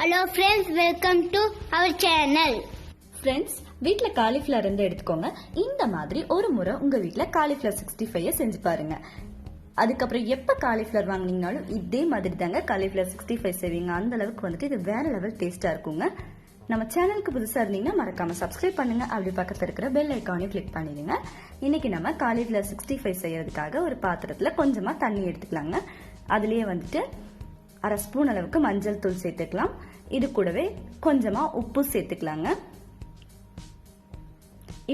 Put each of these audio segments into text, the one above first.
Hello friends, welcome to our channel. Friends, வீட்ல cauliflower இருந்து எடுத்துக்கோங்க. இந்த மாதிரி ஒரு முறை உங்க வீட்ல காலிஃப்ளவர் 65 செஞ்சு பாருங்க. அதுக்கப்புறம் எப்ப காலிஃப்ளவர் வாங்குனீங்கனாலும் இதே மாதிரி தாங்க காலிஃப்ளவர் 65 செய்வீங்க. அந்த அளவுக்கு வந்துட்டு இது வேற லெவல் டேஸ்டா இருக்குங்க. நம்ம சேனலுக்கு புதுசா இருந்தீங்கன்னா மறக்காம சப்ஸ்கிரைப் பண்ணுங்க. அப்படி பக்கத்துல இருக்கிற பெல் ஐகானையும் கிளிக் பண்ணிடுங்க. இன்னைக்கு நம்ம காலிஃப்ளவர் 65 செய்யறதுக்காக ஒரு பாத்திரத்துல கொஞ்சமா தண்ணி எடுத்துக்கலாங்க. அதுலயே வந்துட்டு அரை ஸ்பூன் அளவுக்கு மஞ்சள் தூள் சேர்த்துக்கலாம். இது கூடவே கொஞ்சமா உப்பு சேர்த்துக்கலாங்க.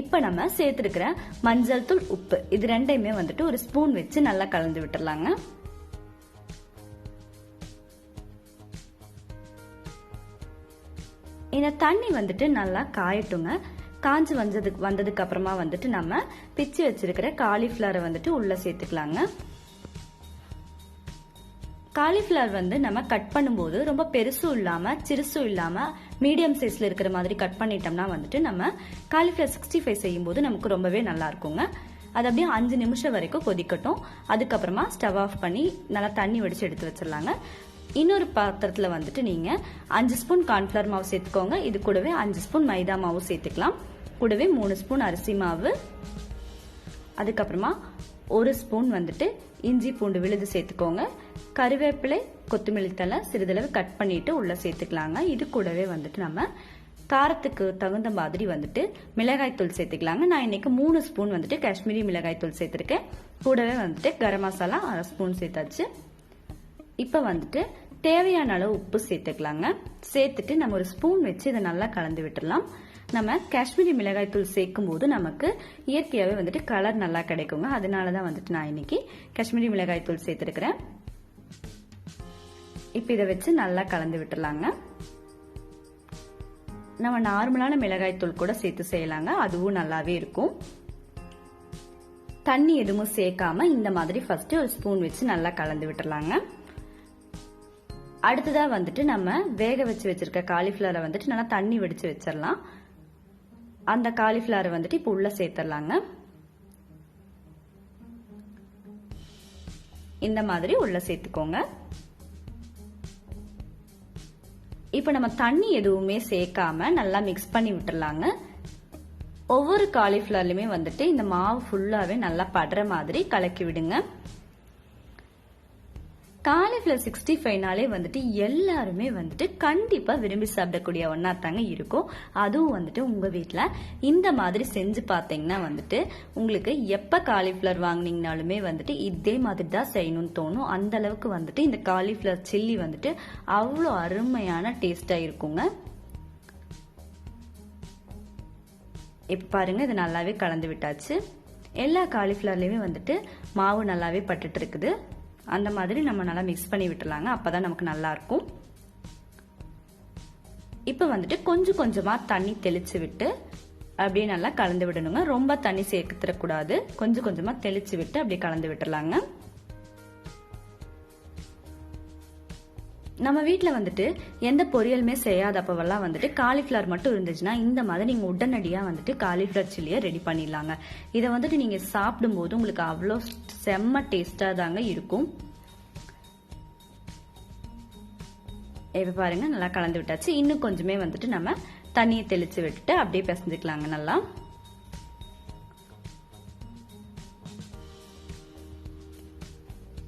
இப்ப நம்ம சேர்த்திருக்கிற மஞ்சள் தூள் உப்பு இது ரெண்டையுமே வந்துட்டு ஒரு ஸ்பூன் வச்சு நல்லா கலந்து விட்டுறலாங்க. இந்த தண்ணி வந்துட்டு நல்லா காயட்டுங்க. காஞ்சு வந்ததுக்கு அப்புறமா வந்துட்டு நம்ம பிச்சு வச்சிருக்கிற காலிஃபிளவரை வந்துட்டு உள்ள சேர்த்துக்கலாங்க. காலிஃபிளவர் வந்து நம்ம கட் பண்ணும்போது ரொம்ப பெருசும் இல்லாம சிறுசும் இல்லாம மீடியம் சைஸ்ல இருக்கிற மாதிரி கட் பண்ணிட்டோம்னா வந்துட்டு நம்ம காலிஃபிளவர் 65 செய்யும் போது நமக்கு ரொம்பவே நல்லா இருக்குங்க. அது அப்படியே 5 நிமிஷம் வரைக்கும் கொதிக்கட்டும். அதுக்கப்புறமா ஸ்டவ் ஆஃப் பண்ணி நல்லா தண்ணி வடிச்சு எடுத்து வச்சிடலாங்க. இன்னொரு பாத்திரத்துல வந்துட்டு நீங்க 5 ஸ்பூன் கார்ன்ஃபிளவர் மாவு சேர்த்துக்கோங்க. இது கூடவே 5 ஸ்பூன் மைதா மாவு சேர்த்துக்கலாம். கூடவே 3 ஸ்பூன் அரிசி மாவு, அதுக்கப்புறமா 1 ஸ்பூன் வந்துட்டு இஞ்சி பூண்டு விழுது சேர்த்துக்கோங்க. கருவேப்பிலை கொத்தமல்லி தழை சிறிதளவு கட் பண்ணிட்டு உள்ள சேர்த்துக்கலாங்க. இது கூடவே வந்துட்டு நம்ம காரத்துக்கு தகுந்த மாதிரி வந்துட்டு மிளகாய் தூள் சேர்த்துக்கலாங்க. நான் இன்னைக்கு 3 ஸ்பூன் வந்துட்டு காஷ்மீரி மிளகாய் தூள் சேர்த்திருக்கேன். கூடவே வந்துட்டு கரம் மசாலா அரை ஸ்பூன் சேர்த்தாச்சு. இப்ப வந்துட்டு தேவையான அளவு உப்பு சேர்த்துக்கலாங்க. சேர்த்துட்டு நம்ம ஒரு ஸ்பூன் வச்சு இதை நல்லா கலந்து விட்டுடலாம். நம்ம காஷ்மீரி மிளகாய் தூள் சேர்க்கும் போது நமக்கு இயற்கையாவே வந்துட்டு கலர் நல்லா கிடைக்குங்க. அதனாலதான் வந்துட்டு நான் இன்னைக்கு காஷ்மீரி மிளகாய் தூள் சேர்த்திருக்கிறேன். இப்ப இதை வச்சு நல்லா கலந்து விட்டுலாங்க. நம்ம நார்மலான மிளகாய் தூள் கூட சேர்த்து செய்யலாங்க. அதுவும் நல்லாவே இருக்கும். தண்ணி எதுவும் சேர்க்காம இந்த மாதிரி ஃபர்ஸ்ட் ஒரு ஸ்பூன் வச்சு நல்லா கலந்து விட்டுலாங்க. அடுத்ததா வந்துட்டு நம்ம வேக வச்சு வச்சிருக்க காலிஃபிளவரை வந்துட்டு நல்லா தண்ணி வடிச்சு வச்சிடலாம். அந்த காலிஃபிளவரை வந்துட்டு இப்ப உள்ள சேர்த்துடலாங்க. இந்த மாதிரி உள்ள சேர்த்துக்கோங்க. இப்ப நம்ம தண்ணி எதுவுமே சேர்க்காம நல்லா மிக்ஸ் பண்ணி விட்டுறலாங்க. ஒவ்வொரு காலிஃபிளவர்லயுமே வந்துட்டு இந்த மாவு ஃபுல்லாவே நல்லா படுற மாதிரி கலக்கி விடுங்க. காலிஃபிளவர் 65நாலே வந்துட்டு எல்லாருமே வந்துட்டு கண்டிப்பா விரும்பி சாப்பிடக்கூடிய ஒன்னா தாங்க இருக்கும். அதுவும் வந்துட்டு உங்க வீட்டுல இந்த மாதிரி செஞ்சு பாத்தீங்கன்னா வந்துட்டு உங்களுக்கு எப்ப காலிஃபிளவர் வாங்கினீங்கனாலுமே வந்துட்டு இதே மாதிரி தான் செய்யணும்னு தோணும். அந்த அளவுக்கு வந்துட்டு இந்த காலிஃபிளவர் சில்லி வந்துட்டு அவ்வளோ அருமையான டேஸ்டா இருக்குங்க. இப்ப பாருங்க, இது நல்லாவே கலந்து விட்டாச்சு. எல்லா காலிஃபிளவர்லயுமே வந்துட்டு மாவு நல்லாவே பட்டுட்டு இருக்குது. அந்த மாதிரி நம்ம நல்லா மிக்ஸ் பண்ணி விட்டுலாங்க. அப்பதான் நமக்கு நல்லா இருக்கும். இப்ப வந்துட்டு கொஞ்சம் கொஞ்சமா தண்ணி தெளிச்சு விட்டு அப்படியே நல்லா கலந்து விடணுங்க. ரொம்ப தண்ணி சேர்த்துடக்கூடாது. கொஞ்சம் கொஞ்சமா தெளிச்சு விட்டு அப்படியே கலந்து விட்டுலாங்க. நம்ம வீட்டுல வந்துட்டு எந்த பொரியலுமே செய்யாதப்பெல்லாம் வந்துட்டு காலிஃபிளவர் மட்டும் இருந்துச்சுன்னா இந்த மாதிரி நீங்க உடனடியா வந்துட்டு காலிஃபிளவர் சில்லியை ரெடி பண்ணிடலாங்க. இதை வந்துட்டு நீங்க சாப்பிடும் போது உங்களுக்கு அவ்வளோ செம்ம டேஸ்டா தாங்க இருக்கும். இப்ப பாருங்க, நல்லா கலந்து விட்டாச்சு. இன்னும் கொஞ்சமே வந்துட்டு நம்ம தண்ணியை தெளிச்சு விட்டுட்டு அப்படியே பிசைஞ்சுக்கலாங்க. நல்லா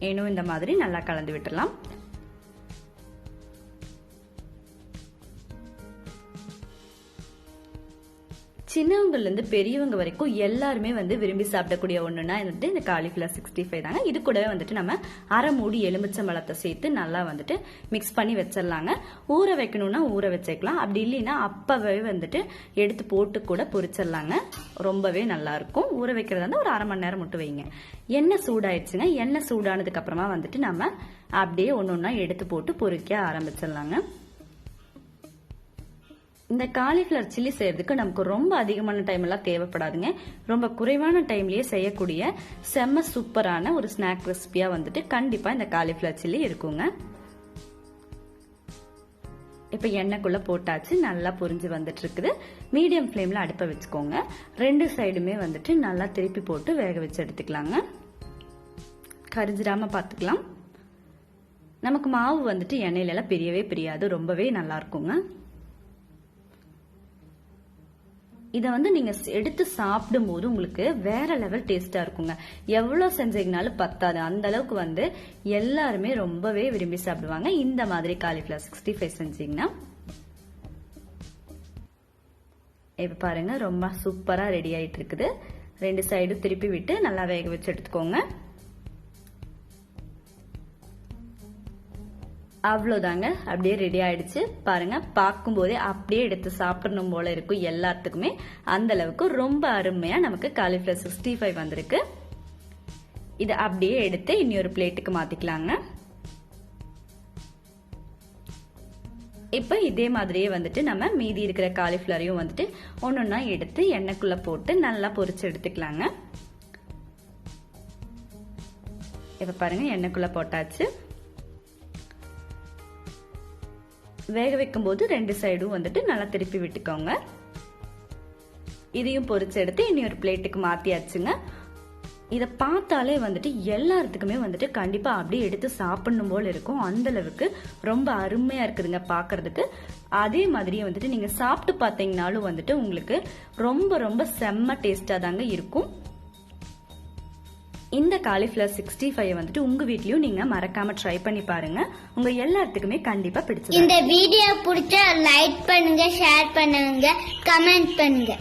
இன்னும் இந்த மாதிரி நல்லா கலந்து விட்டுலாம். சின்னவங்கல இருந்து பெரியவங்க வரைக்கும் எல்லாருமே வந்து விரும்பி சாப்பிடக்கூடிய ஒண்ணுன்னா வந்துட்டு இந்த காலிஃபிளவர் 65 தாங்க. இது கூடவே வந்துட்டு நம்ம அரை மூடி எலுமிச்சம்பழத்தை சேர்த்து நல்லா வந்துட்டு மிக்ஸ் பண்ணி வச்சிடலாங்க. ஊற வைக்கணும்னா ஊற வச்சுக்கலாம். அப்படி இல்லைன்னா அப்பவே வந்துட்டு எடுத்து போட்டு கூட பொரிச்சிடலாங்க. ரொம்பவே நல்லா இருக்கும். ஊற வைக்கிறதா இருந்தா ஒரு அரை மணி நேரம் மட்டும் வைங்க. எண்ணெய் சூடாயிடுச்சுங்க. எண்ணெய் சூடானதுக்கு அப்புறமா வந்துட்டு நம்ம அப்படியே ஒன்னொன்னா எடுத்து போட்டு பொரிக்க ஆரம்பிச்சிடலாங்க. இந்த காலிஃபிளவர் சில்லி செய்யறதுக்கு நமக்கு ரொம்ப அதிகமான டைம் எல்லாம் தேவைப்படாதுங்க. ரொம்ப குறைவான டைம்லயே செய்யக்கூடிய செம்ம சூப்பரான ஒரு ஸ்நாக் ரெசிபியா வந்துட்டு கண்டிப்பா இந்த காலிஃபிளவர் சில்லி இருக்குங்க. இப்ப எண்ணெய்க்குள்ள போட்டாச்சு. நல்லா பொரிஞ்சு வந்துட்டு இருக்குது. மீடியம் ஃபிளேம்ல அடுப்ப வச்சுக்கோங்க. 2 சைடுமே வந்துட்டு நல்லா திருப்பி போட்டு வேக வச்சு எடுத்துக்கலாங்க. கரிஞ்சிடாம பாத்துக்கலாம். நமக்கு மாவு வந்துட்டு எண்ணெயில எல்லாம் பிரியவே பிரியாது, ரொம்பவே நல்லா இருக்குங்க. இதை வந்து நீங்க எடுத்து சாப்பிடும் போது உங்களுக்கு வேற லெவல் டேஸ்டா இருக்குங்க. எவ்வளவு செஞ்சீங்கனாலும் பத்தாது, அந்த அளவுக்கு வந்து எல்லாருமே ரொம்பவே விரும்பி சாப்பிடுவாங்க இந்த மாதிரி காலிஃபிளவர் 65 செஞ்சீங்கன்னா. இப்ப பாருங்க ரொம்ப சூப்பரா ரெடி ஆயிட்டு இருக்குது. 2 சைடும் திருப்பி விட்டு நல்லா வேக வச்சு எடுத்துக்கோங்க. அவ்வளோதாங்க, அப்படியே ரெடி ஆயிடுச்சு. பாருங்க, பார்க்கும் போதே அப்படியே எடுத்து சாப்பிடணும் போல இருக்கும் எல்லாத்துக்குமே. அந்த அளவுக்கு ரொம்ப அருமையா நமக்கு காலிஃபிளவர் 65 வந்திருக்கு. இதை அப்படியே எடுத்து இன்னொரு பிளேட்டுக்கு மாத்திக்கலாங்க. இப்ப இதே மாதிரியே வந்துட்டு நம்ம மீதி இருக்கிற காலிஃபிளவரையும் வந்துட்டு ஒன்னொன்னா எடுத்து எண்ணெய்க்குள்ள போட்டு நல்லா பொரிச்சு எடுத்துக்கலாங்க. இப்ப பாருங்க, எண்ணெய்க்குள்ள போட்டாச்சு. வேக வைக்கும் போது 2 சைடும் வந்துட்டு நல்லா திருப்பி விட்டுக்கோங்க. இதையும் பொரிச்சு எடுத்து இன்னொரு பிளேட்டுக்கு மாத்தியாச்சுங்க. இதை பார்த்தாலே வந்துட்டு எல்லாத்துக்குமே வந்துட்டு கண்டிப்பா அப்படியே எடுத்து சாப்பிடணும் போல இருக்கும். அந்த அளவுக்கு ரொம்ப அருமையா இருக்குதுங்க பாக்குறதுக்கு. அதே மாதிரியே வந்துட்டு நீங்க சாப்பிட்டு பார்த்தீங்கன்னாலும் வந்துட்டு உங்களுக்கு ரொம்ப ரொம்ப செம்ம டேஸ்டா தாங்க இருக்கும். இந்த காலிஃபிளவர் 65 வந்துட்டு உங்க வீட்லயும் நீங்க மறக்காம ட்ரை பண்ணி பாருங்க. உங்க எல்லாத்துக்குமே கண்டிப்பா பிடிச்சிருக்கும். இந்த வீடியோ பிடிச்சா லைக் பண்ணுங்க, ஷேர் பண்ணுங்க, கமெண்ட் பண்ணுங்க.